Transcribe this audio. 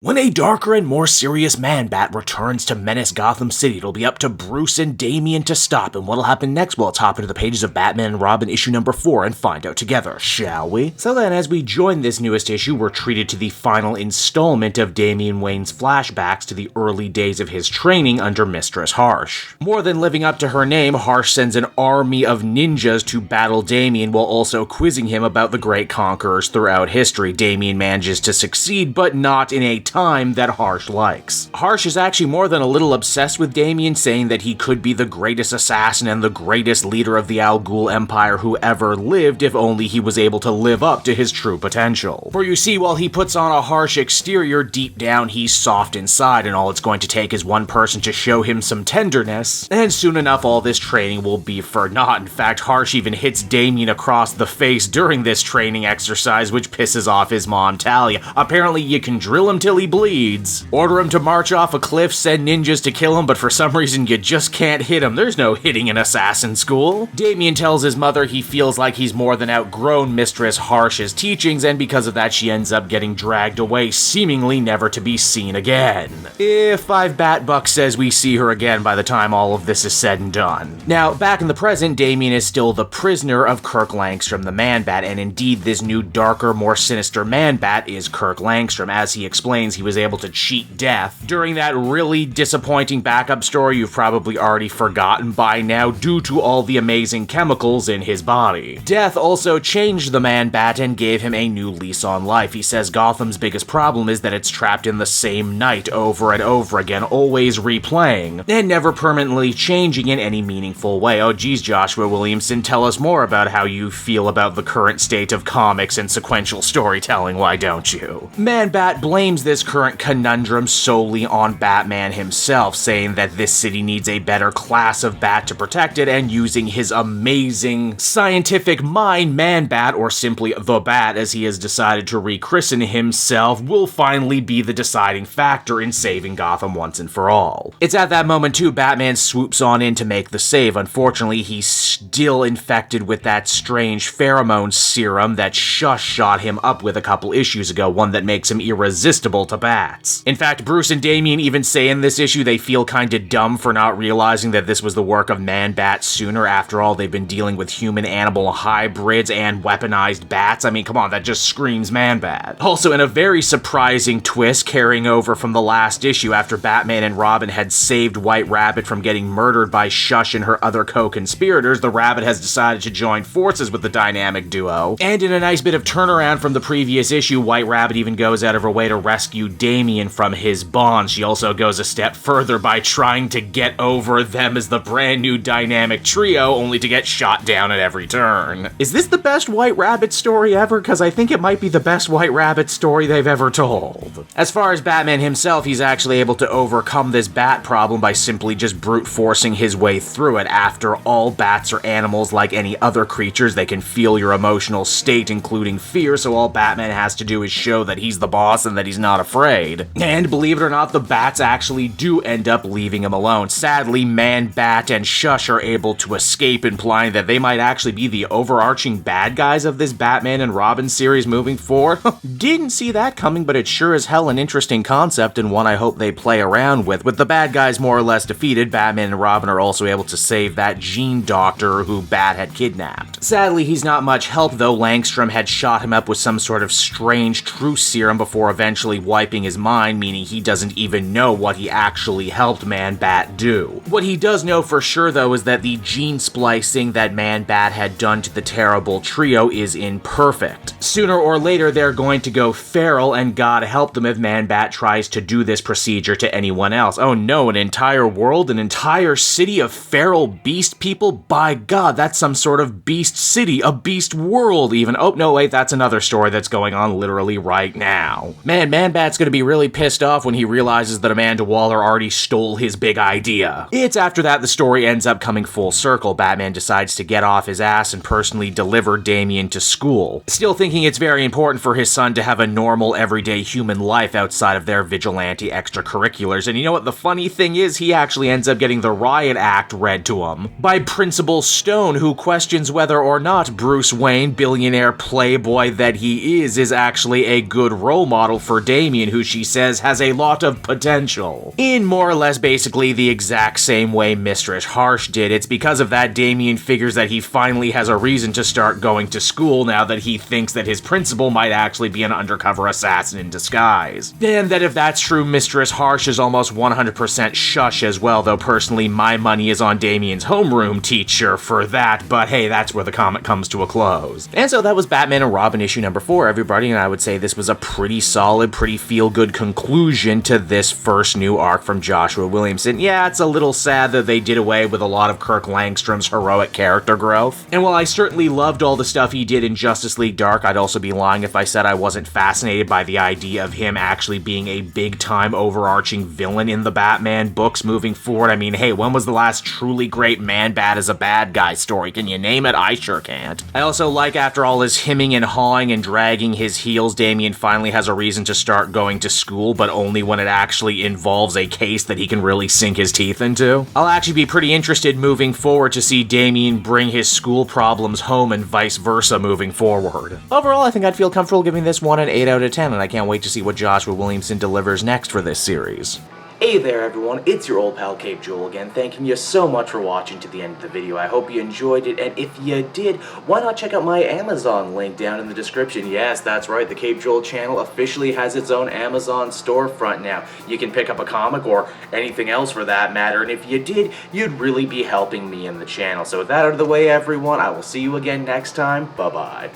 When a darker and more serious Man-Bat returns to menace Gotham City, it'll be up to Bruce and Damian to stop, and what'll happen next? Well, let's hop into the pages of Batman and Robin issue number 4 and find out together, shall we? So then, as we join this newest issue, we're treated to the final installment of Damian Wayne's flashbacks to the early days of his training under Mistress Harsh. More than living up to her name, Harsh sends an army of ninjas to battle Damian while also quizzing him about the great conquerors throughout history. Damian manages to succeed, but not in a time that Harsh likes. Harsh is actually more than a little obsessed with Damian, saying that he could be the greatest assassin and the greatest leader of the Al Ghul Empire who ever lived if only he was able to live up to his true potential. For you see, while he puts on a harsh exterior, deep down he's soft inside, and all it's going to take is one person to show him some tenderness, and soon enough all this training will be for naught. In fact, Harsh even hits Damian across the face during this training exercise, which pisses off his mom Talia. Apparently you can drill him till he bleeds, order him to march off a cliff, send ninjas to kill him, but for some reason you just can't hit him. There's no hitting in assassin school. Damian tells his mother he feels like he's more than outgrown Mistress Harsh's teachings, and because of that she ends up getting dragged away, seemingly never to be seen again. If 5 Bat Bucks says we see her again by the time all of this is said and done. Now, back in the present, Damian is still the prisoner of Kirk Langstrom the Man-Bat, and indeed this new darker, more sinister Man-Bat is Kirk Langstrom. As he explains, he was able to cheat death during that really disappointing backup story you've probably already forgotten by now due to all the amazing chemicals in his body. Death also changed the Man-Bat and gave him a new lease on life. He says Gotham's biggest problem is that it's trapped in the same night over and over again, always replaying, and never permanently changing in any meaningful way. Oh geez, Joshua Williamson, tell us more about how you feel about the current state of comics and sequential storytelling, why don't you? Man-Bat blames this current conundrum solely on Batman himself, saying that this city needs a better class of bat to protect it, and using his amazing scientific mind, Man-Bat, or simply the Bat as he has decided to rechristen himself, will finally be the deciding factor in saving Gotham once and for all. It's at that moment too Batman swoops on in to make the save. Unfortunately, he's still infected with that strange pheromone serum that Shush shot him up with a couple issues ago, one that makes him irresistible to bats. In fact, Bruce and Damian even say in this issue they feel kinda dumb for not realizing that this was the work of Man-Bat sooner. After all, they've been dealing with human-animal hybrids and weaponized bats. I mean, come on, that just screams Man-Bat. Also, in a very surprising twist carrying over from the last issue, after Batman and Robin had saved White Rabbit from getting murdered by Shush and her other co-conspirators, the Rabbit has decided to join forces with the dynamic duo. And in a nice bit of turnaround from the previous issue, White Rabbit even goes out of her way to rescue Damian from his bonds. She also goes a step further by trying to get over them as the brand new dynamic trio, only to get shot down at every turn. Is this the best White Rabbit story ever? Because I think it might be the best White Rabbit story they've ever told. As far as Batman himself, he's actually able to overcome this bat problem by simply just brute forcing his way through it. After all, bats are animals like any other creatures. They can feel your emotional state, including fear, so all Batman has to do is show that he's the boss and that he's not afraid. And believe it or not, the bats actually do end up leaving him alone. Sadly, Man-Bat and Shush are able to escape, implying that they might actually be the overarching bad guys of this Batman and Robin series moving forward. Didn't see that coming, but it's sure as hell an interesting concept, and one I hope they play around with. With the bad guys more or less defeated, Batman and Robin are also able to save that gene doctor who Bat had kidnapped. Sadly, he's not much help though. Langstrom had shot him up with some sort of strange truth serum before eventually wiping his mind, meaning he doesn't even know what he actually helped Man-Bat do. What he does know for sure though is that the gene splicing that Man-Bat had done to the terrible trio is imperfect. Sooner or later they're going to go feral, and God help them if Man-Bat tries to do this procedure to anyone else. Oh no, an entire world, an entire city of feral beast people? By God, that's some sort of beast city, a beast world even. Oh no, wait, that's another story that's going on literally right now. Man-Bat's gonna be really pissed off when he realizes that Amanda Waller already stole his big idea. It's after that the story ends up coming full circle. Batman decides to get off his ass and personally deliver Damian to school, still thinking it's very important for his son to have a normal, everyday human life outside of their vigilante extracurriculars. And you know what the funny thing is? He actually ends up getting the riot act read to him by Principal Stone, who questions whether or not Bruce Wayne, billionaire playboy that he is actually a good role model for Damian. Damian, who she says has a lot of potential. In more or less basically the exact same way Mistress Harsh did. It's because of that Damian figures that he finally has a reason to start going to school now that he thinks that his principal might actually be an undercover assassin in disguise. And that if that's true, Mistress Harsh is almost 100% Shush as well, though personally my money is on Damian's homeroom teacher for that, but hey, that's where the comic comes to a close. And so that was Batman and Robin issue number 4, everybody, and I would say this was a pretty solid, pretty feel-good conclusion to this first new arc from Joshua Williamson. Yeah, it's a little sad that they did away with a lot of Kirk Langstrom's heroic character growth. And while I certainly loved all the stuff he did in Justice League Dark, I'd also be lying if I said I wasn't fascinated by the idea of him actually being a big-time overarching villain in the Batman books moving forward. I mean, hey, when was the last truly great Man-Bat as a bad guy story? Can you name it? I sure can't. I also like after all his hemming and hawing and dragging his heels, Damian finally has a reason to start going to school, but only when it actually involves a case that he can really sink his teeth into. I'll actually be pretty interested moving forward to see Damian bring his school problems home and vice versa moving forward. Overall, I think I'd feel comfortable giving this one an 8 out of 10, and I can't wait to see what Joshua Williamson delivers next for this series. Hey there everyone, it's your old pal Cape Joel again, thanking you so much for watching to the end of the video. I hope you enjoyed it, and if you did, why not check out my Amazon link down in the description. Yes, that's right, the Cape Joel channel officially has its own Amazon storefront now. You can pick up a comic or anything else for that matter, and if you did, you'd really be helping me in the channel. So with that out of the way everyone, I will see you again next time. Bye-bye.